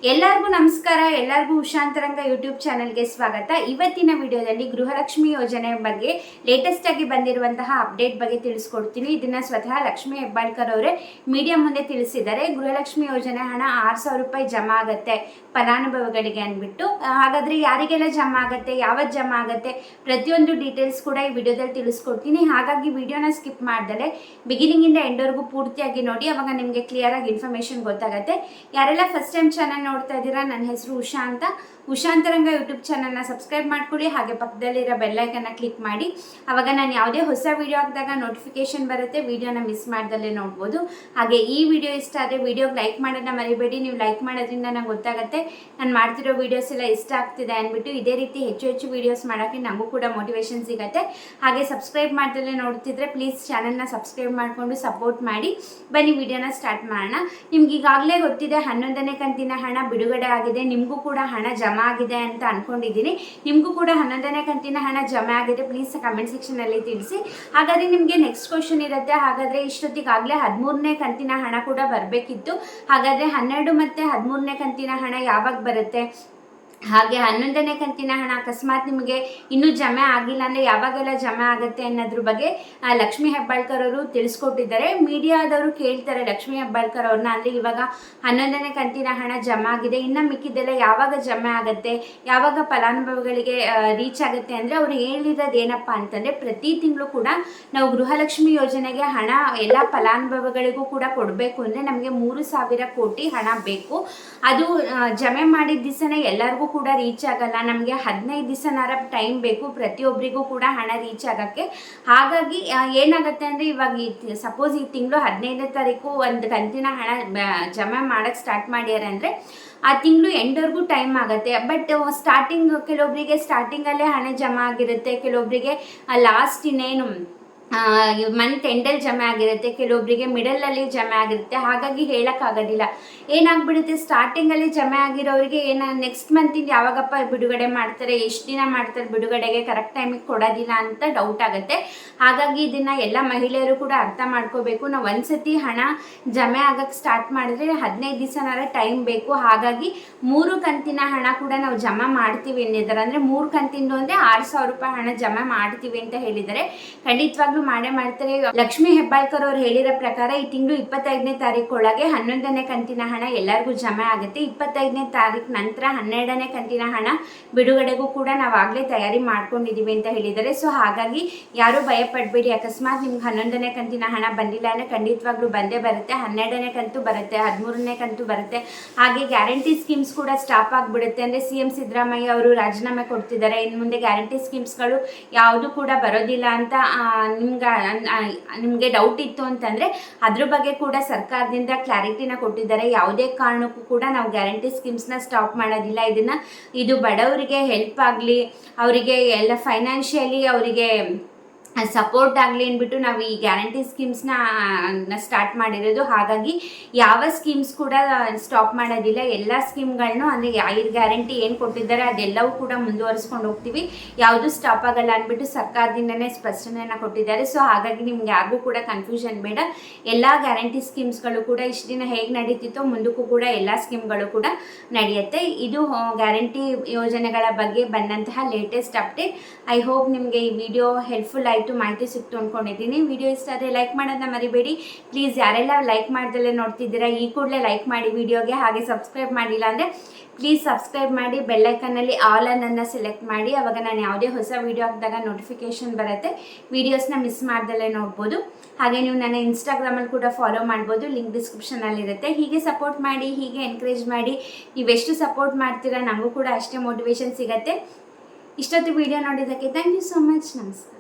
ಎಲ್ಲರಿಗೂ ನಮಸ್ಕಾರ. ಎಲ್ಲರಿಗೂ ಉಷಾಂತರಂಗ ಯೂಟ್ಯೂಬ್ ಚಾನೆಲ್ಗೆ ಸ್ವಾಗತ. ಇವತ್ತಿನ ವಿಡಿಯೋದಲ್ಲಿ ಗೃಹಲಕ್ಷ್ಮಿ ಯೋಜನೆ ಬಗ್ಗೆ ಲೇಟೆಸ್ಟ್ ಆಗಿ ಬಂದಿರುವಂತಹ ಅಪ್ಡೇಟ್ ಬಗ್ಗೆ ತಿಳಿಸ್ಕೊಡ್ತೀನಿ. ಇದನ್ನ ಸ್ವತಃ ಲಕ್ಷ್ಮಿ ಹೆಬ್ಬಾಳ್ಕರ್ ಅವರೇ ಮೀಡಿಯಾ ಮುಂದೆ ತಿಳಿಸಿದ್ದಾರೆ. ಗೃಹಲಕ್ಷ್ಮಿ ಯೋಜನೆ ಹಣ 6,000 ರೂಪಾಯಿ ಜಮಾ ಆಗುತ್ತೆ ಫಲಾನುಭವಿಗಳಿಗೆ ಅಂದ್ಬಿಟ್ಟು. ಹಾಗಾದ್ರೆ ಯಾರಿಗೆಲ್ಲ ಜಮಾ ಆಗುತ್ತೆ, ಯಾವತ್ತು ಜಮಾ ಆಗುತ್ತೆ, ಪ್ರತಿಯೊಂದು ಡೀಟೇಲ್ಸ್ ಕೂಡ ಈ ವಿಡಿಯೋದಲ್ಲಿ ತಿಳಿಸ್ಕೊಡ್ತೀನಿ. ಹಾಗಾಗಿ ವಿಡಿಯೋನ ಸ್ಕಿಪ್ ಮಾಡ್ದಲೆ ಬಿಗಿನಿಂಗ್ ಇಂದ ಎಂಡ್ವರೆಗೂ ಪೂರ್ತಿಯಾಗಿ ನೋಡಿ, ಅವಾಗ ನಿಮಗೆ ಕ್ಲಿಯರ್ ಆಗಿ ಇನ್ಫಾರ್ಮೇಶನ್ ಗೊತ್ತಾಗುತ್ತೆ. ಯಾರೆಲ್ಲ ಫಸ್ಟ್ ಟೈಮ್ ಚಾನಲ್ ನೋಡ್ತಾ ಇದ್ದೀರಾ, ನನ್ನ ಹೆಸರು ಉಷಾ ಅಂತ. ಉಷಾಂತರಂಗ ಯೂಟ್ಯೂಬ್ ಚಾನಲ್ನ ಸಬ್ಸ್ಕ್ರೈಬ್ ಮಾಡ್ಕೊಳ್ಳಿ. ಹಾಗೆ ಪಕ್ಕದಲ್ಲಿರೋ ಬೆಲ್ಲೈಕನ್ನ ಕ್ಲಿಕ್ ಮಾಡಿ, ಅವಾಗ ನಾನು ಯಾವುದೇ ಹೊಸ ವಿಡಿಯೋ ಹಾಕಿದಾಗ ನೋಟಿಫಿಕೇಶನ್ ಬರುತ್ತೆ. ವಿಡಿಯೋನ ಮಿಸ್ ಮಾಡ್ದಲ್ಲೇ ನೋಡ್ಬೋದು. ಹಾಗೆ ಈ ವಿಡಿಯೋ ಇಷ್ಟ ಆದರೆ ವಿಡಿಯೋಗೆ ಲೈಕ್ ಮಾಡೋದನ್ನ ಮರಿಬೇಡಿ. ನೀವು ಲೈಕ್ ಮಾಡೋದ್ರಿಂದ ನಂಗೆ ಗೊತ್ತಾಗುತ್ತೆ ನಾನು ಮಾಡ್ತಿರೋ ವೀಡಿಯೋಸ್ ಎಲ್ಲ ಇಷ್ಟ ಆಗ್ತಿದೆ ಅಂದ್ಬಿಟ್ಟು. ಇದೇ ರೀತಿ ಹೆಚ್ಚು ಹೆಚ್ಚು ವೀಡಿಯೋಸ್ ಮಾಡೋಕ್ಕೆ ನಮಗೂ ಕೂಡ ಮೋಟಿವೇಶನ್ ಸಿಗುತ್ತೆ. ಹಾಗೆ ಸಬ್ಸ್ಕ್ರೈಬ್ ಮಾಡ್ದಲ್ಲೇ ನೋಡ್ತಿದ್ರೆ ಪ್ಲೀಸ್ ಚಾನಲ್ನ ಸಬ್ಸ್ಕ್ರೈಬ್ ಮಾಡಿಕೊಂಡು ಸಪೋರ್ಟ್ ಮಾಡಿ. ಬನ್ನಿ ವಿಡಿಯೋನ ಸ್ಟಾರ್ಟ್ ಮಾಡೋಣ. ನಿಮ್ಗೆ ಈಗಾಗಲೇ ಗೊತ್ತಿದೆ 11ನೇ ಕಂತಿನ ಹಣ ಬಿಡುಗಡೆ ಆಗಿದೆ. ನಿಮಗೂ ಕೂಡ ಹಣ ಜಮಾ ಆಗಿದೆ ಅಂತ ಅನ್ಕೊಂಡಿದ್ದೀನಿ. ನಿಮಗೂ ಕೂಡ 11ನೇ ಕಂತಿನ ಹಣ ಜಮಾ ಆಗಿದೆ, ಪ್ಲೀಸ್ ಕಮೆಂಟ್ ಸೆಕ್ಷನ್ ಅಲ್ಲಿ ತಿಳಿಸಿ. ಹಾಗಾದ್ರೆ ನಿಮಗೆ ನೆಕ್ಸ್ಟ್ ಕ್ವಶನ್ ಇರುತ್ತೆ, ಹಾಗಾದ್ರೆ ಇಷ್ಟೊತ್ತಿಗಾಗಲೇ 13ನೇ ಕಂತಿನ ಹಣ ಕೂಡ ಬರಬೇಕಿತ್ತು. ಹಾಗಾದ್ರೆ 12 ಮತ್ತೆ 13ನೇ ಕಂತಿನ ಹಣ ಯಾವಾಗ ಬರುತ್ತೆ, ಹಾಗೆ 11ನೇ ಕಂತಿನ ಹಣ ಅಕಸ್ಮಾತ್ ನಿಮಗೆ ಇನ್ನೂ ಜಮೆ ಆಗಿಲ್ಲ ಅಂದರೆ ಯಾವಾಗೆಲ್ಲ ಜಮೆ ಆಗುತ್ತೆ ಅನ್ನೋದ್ರ ಬಗ್ಗೆ ಲಕ್ಷ್ಮಿ ಹೆಬ್ಬಾಳ್ಕರ್ ಅವರು ತಿಳಿಸ್ಕೊಟ್ಟಿದ್ದಾರೆ. ಮೀಡಿಯಾದವರು ಕೇಳ್ತಾರೆ ಲಕ್ಷ್ಮಿ ಹೆಬ್ಬಾಳ್ಕರ್ ಅವ್ರನ್ನ, ಅಂದರೆ ಇವಾಗ 11ನೇ ಕಂತಿನ ಹಣ ಜಮಾ ಆಗಿದೆ, ಇನ್ನು ಮಿಕ್ಕಿದ್ದೆಲ್ಲ ಯಾವಾಗ ಜಮೆ ಆಗುತ್ತೆ, ಯಾವಾಗ ಫಲಾನುಭವಿಗಳಿಗೆ ರೀಚ್ ಆಗುತ್ತೆ ಅಂದರೆ ಅವ್ರು ಹೇಳಿರೋದು ಏನಪ್ಪ ಅಂತಂದರೆ, ಪ್ರತಿ ತಿಂಗಳು ಕೂಡ ನಾವು ಗೃಹಲಕ್ಷ್ಮಿ ಯೋಜನೆಗೆ ಹಣ ಎಲ್ಲ ಫಲಾನುಭವಿಗಳಿಗೂ ಕೂಡ ಕೊಡಬೇಕು ಅಂದರೆ ನಮಗೆ 3,000 ಕೋಟಿ ಹಣ ಬೇಕು. ಅದು ಜಮೆ ಮಾಡಿದ ದಿವಸನೇ ಎಲ್ಲರಿಗೂ ಕೂಡ ರೀಚ್ ಆಗಲ್ಲ. ನಮಗೆ 15 ದಿವಸನಾರ ಟೈಮ್ ಬೇಕು ಪ್ರತಿಯೊಬ್ಬರಿಗೂ ಕೂಡ ಹಣ ರೀಚ್ ಆಗೋಕ್ಕೆ. ಹಾಗಾಗಿ ಏನಾಗುತ್ತೆ ಅಂದರೆ, ಇವಾಗ ಸಪೋಸ್ ಈ ತಿಂಗಳು 15ನೇ ತಾರೀಕು ಒಂದು ಕಂತಿನ ಹಣ ಜಮಾ ಮಾಡೋಕ್ಕೆ ಸ್ಟಾರ್ಟ್ ಮಾಡ್ಯಾರೆ ಅಂದರೆ ಆ ತಿಂಗಳು ಎಂಡ್ವರೆಗೂ ಟೈಮ್ ಆಗುತ್ತೆ. ಬಟ್ ಸ್ಟಾರ್ಟಿಂಗ್ ಕೆಲವೊಬ್ಬರಿಗೆ ಸ್ಟಾರ್ಟಿಂಗಲ್ಲೇ ಹಣ ಜಮಾ ಆಗಿರುತ್ತೆ, ಕೆಲವೊಬ್ಬರಿಗೆ ಲಾಸ್ಟ್ ಇನ್ನೇನು ಮಂತ್ ಎಂಡಲ್ಲಿ ಜಮೆ ಆಗಿರುತ್ತೆ, ಕೆಲವೊಬ್ಬರಿಗೆ ಮಿಡಲಲ್ಲಿ ಜಮೆ ಆಗಿರುತ್ತೆ. ಹಾಗಾಗಿ ಹೇಳೋಕ್ಕಾಗೋದಿಲ್ಲ. ಏನಾಗ್ಬಿಡುತ್ತೆ, ಸ್ಟಾರ್ಟಿಂಗಲ್ಲಿ ಜಮೆ ಆಗಿರೋರಿಗೆ ನೆಕ್ಸ್ಟ್ ಮಂತಿಂದ ಯಾವಾಗಪ್ಪ ಬಿಡುಗಡೆ ಮಾಡ್ತಾರೆ, ಎಷ್ಟು ದಿನ ಮಾಡ್ತಾರೆ ಬಿಡುಗಡೆಗೆ, ಕರೆಕ್ಟ್ ಟೈಮಿಗೆ ಕೊಡೋದಿಲ್ಲ ಅಂತ ಡೌಟ್ ಆಗುತ್ತೆ. ಹಾಗಾಗಿ ಇದನ್ನು ಎಲ್ಲ ಮಹಿಳೆಯರು ಕೂಡ ಅರ್ಥ ಮಾಡ್ಕೋಬೇಕು. ನಾವು ಒಂದ್ಸತಿ ಹಣ ಜಮೆ ಆಗಕ್ಕೆ ಸ್ಟಾರ್ಟ್ ಮಾಡಿದ್ರೆ 15 ದಿವಸನಾರ ಟೈಮ್ ಬೇಕು. ಹಾಗಾಗಿ 3 ಕಂತಿನ ಹಣ ಕೂಡ ನಾವು ಜಮಾ ಮಾಡ್ತೀವಿ ಎಂದಿದ್ದಾರೆ. ಅಂದರೆ 3 ಕಂತಿಂದು ಅಂದರೆ 6,000 ರೂಪಾಯಿ ಹಣ ಜಮಾ ಮಾಡ್ತೀವಿ ಅಂತ ಹೇಳಿದ್ದಾರೆ. ಖಂಡಿತವಾಗ್ಲೂ ಮಾಡೇ ಮಾಡ್ತಾರೆ. ಲಕ್ಷ್ಮಿ ಹೆಬ್ಬಾಳ್ಕರ್ ಅವ್ರು ಹೇಳಿರೋ ಪ್ರಕಾರ ಈ ತಿಂಗಳು 25ನೇ ತಾರೀಕು ಒಳಗೆ 11ನೇ ಕಂತಿನ ಹಣ ಎಲ್ಲರಿಗೂ ಜಮೆ ಆಗುತ್ತೆ. 25ನೇ ತಾರೀಕು ನಂತರ 12ನೇ ಕಂತಿನ ಹಣ ಬಿಡುಗಡೆಗೂ ಕೂಡ ನಾವಾಗಲೇ ತಯಾರಿ ಮಾಡ್ಕೊಂಡಿದ್ದೀವಿ ಅಂತ ಹೇಳಿದ್ದಾರೆ. ಸೊ ಹಾಗಾಗಿ ಯಾರು ಭಯ ಪಡಬೇಡಿ. ಅಕಸ್ಮಾತ್ ನಿಮ್ಗೆ 11ನೇ ಕಂತಿನ ಹಣ ಬಂದಿಲ್ಲ ಅಂದರೆ ಖಂಡಿತವಾಗ್ಲೂ ಬಂದೇ ಬರುತ್ತೆ. 12ನೇ ಕಂತು ಬರುತ್ತೆ, 13ನೇ ಕಂತು ಬರುತ್ತೆ. ಹಾಗೆ ಗ್ಯಾರಂಟಿ ಸ್ಕೀಮ್ಸ್ ಕೂಡ ಸ್ಟಾಪ್ ಆಗಿಬಿಡುತ್ತೆ. ಅಂದರೆ CM ಸಿದ್ದರಾಮಯ್ಯ ಅವರು ರಾಜೀನಾಮೆ ಕೊಡ್ತಿದ್ದಾರೆ. ಇನ್ನು ಮುಂದೆ ಗ್ಯಾರಂಟಿ ಸ್ಕೀಮ್ಸ್ಗಳು ಯಾವುದು ಕೂಡ ಬರೋದಿಲ್ಲ ಅಂತ ನಿಮಗೆ ಡೌಟ್ ಇತ್ತು ಅಂತಂದರೆ ಅದ್ರ ಬಗ್ಗೆ ಕೂಡ ಸರ್ಕಾರದಿಂದ ಕ್ಲಾರಿಟಿನ ಕೊಟ್ಟಿದ್ದಾರೆ. ಯಾವುದೇ ಕಾರಣಕ್ಕೂ ಕೂಡ ನಾವು ಗ್ಯಾರಂಟಿ ಸ್ಕೀಮ್ಸ್ನ ಸ್ಟಾಪ್ ಮಾಡೋದಿಲ್ಲ. ಇದು ಬಡವರಿಗೆ ಹೆಲ್ಪ್ ಆಗಲಿ, ಅವರಿಗೆ ಎಲ್ಲ ಫೈನಾನ್ಷಿಯಲಿ ಅವರಿಗೆ ಸಪೋರ್ಟ್ ಆಗಲಿ ಅಂದ್ಬಿಟ್ಟು ನಾವು ಈ ಗ್ಯಾರಂಟಿ ಸ್ಕೀಮ್ಸ್ನ ಸ್ಟಾರ್ಟ್ ಮಾಡಿರೋದು. ಹಾಗಾಗಿ ಯಾವ ಸ್ಕೀಮ್ಸ್ ಕೂಡ ಸ್ಟಾಪ್ ಮಾಡೋದಿಲ್ಲ. ಎಲ್ಲ ಸ್ಕೀಮ್ಗಳನ್ನು ಅಂದರೆ 5 ಗ್ಯಾರಂಟಿ ಏನು ಕೊಟ್ಟಿದ್ದಾರೆ ಅದೆಲ್ಲವೂ ಕೂಡ ಮುಂದುವರಿಸ್ಕೊಂಡು ಹೋಗ್ತೀವಿ, ಯಾವುದು ಸ್ಟಾಪ್ ಆಗಲ್ಲ ಅಂದ್ಬಿಟ್ಟು ಸರ್ಕಾರದಿಂದನೇ ಸ್ಪಷ್ಟನೆಯನ್ನು ಕೊಟ್ಟಿದ್ದಾರೆ. ಸೊ ಹಾಗಾಗಿ ನಿಮ್ಗೆ ಯಾರಿಗೂ ಕೂಡ ಕನ್ಫ್ಯೂಷನ್ ಬೇಡ. ಎಲ್ಲ ಗ್ಯಾರಂಟಿ ಸ್ಕೀಮ್ಸ್ಗಳು ಕೂಡ ಇಷ್ಟು ದಿನ ಹೇಗೆ ನಡೀತಿತ್ತೋ ಮುಂದಕ್ಕೂ ಕೂಡ ಎಲ್ಲ ಸ್ಕೀಮ್ಗಳು ಕೂಡ ನಡೆಯುತ್ತೆ. ಇದು ಗ್ಯಾರಂಟಿ ಯೋಜನೆಗಳ ಬಗ್ಗೆ ಬಂದಂತಹ ಲೇಟೆಸ್ಟ್ ಅಪ್ಡೇಟ್. ಐ ಹೋಪ್ ನಿಮಗೆ ಈ ವಿಡಿಯೋ ಹೆಲ್ಪ್ಫುಲ್ ಆಯಿತು, ಮಾಹಿತಿ ಸಿಕ್ತು ಅಂದ್ಕೊಂಡಿದ್ದೀನಿ. ವಿಡಿಯೋ ಇಷ್ಟ ಆದರೆ ಲೈಕ್ ಮಾಡೋದನ್ನ ಮರಿಬೇಡಿ. ಪ್ಲೀಸ್ ಯಾರೆಲ್ಲ ಲೈಕ್ ಮಾಡ್ದಲ್ಲೇ ನೋಡ್ತಿದ್ದೀರಾ ಈ ಕೂಡಲೇ ಲೈಕ್ ಮಾಡಿ ವಿಡಿಯೋಗೆ. ಹಾಗೆ ಸಬ್ಸ್ಕ್ರೈಬ್ ಮಾಡಿಲ್ಲ ಅಂದರೆ ಪ್ಲೀಸ್ ಸಬ್ಸ್ಕ್ರೈಬ್ ಮಾಡಿ, ಬೆಲ್ಲೈಕನ್ನಲ್ಲಿ ಆಲ್ ಅನ್ನನ್ನು ಸೆಲೆಕ್ಟ್ ಮಾಡಿ, ಅವಾಗ ನಾನು ಯಾವುದೇ ಹೊಸ ವೀಡಿಯೋ ಹಾಕಿದಾಗ ನೋಟಿಫಿಕೇಷನ್ ಬರುತ್ತೆ. ವೀಡಿಯೋಸ್ನ ಮಿಸ್ ಮಾಡ್ದಲ್ಲೇ ನೋಡ್ಬೋದು. ಹಾಗೆ ನೀವು ನನ್ನ ಇನ್ಸ್ಟಾಗ್ರಾಮಲ್ಲಿ ಕೂಡ ಫಾಲೋ ಮಾಡ್ಬೋದು, ಲಿಂಕ್ ಡಿಸ್ಕ್ರಿಪ್ಷನಲ್ಲಿರುತ್ತೆ. ಹೀಗೆ ಸಪೋರ್ಟ್ ಮಾಡಿ, ಹೀಗೆ ಎನ್ಕರೇಜ್ ಮಾಡಿ. ನೀವೆಷ್ಟು ಸಪೋರ್ಟ್ ಮಾಡ್ತೀರಾ ನಮಗೂ ಕೂಡ ಅಷ್ಟೇ ಮೋಟಿವೇಶನ್ ಸಿಗುತ್ತೆ. ಇಷ್ಟೊತ್ತು ವಿಡಿಯೋ ನೋಡಿದ್ದಕ್ಕೆ ಥ್ಯಾಂಕ್ ಯು ಸೋ ಮಚ್. ನಮಸ್ಕಾರ.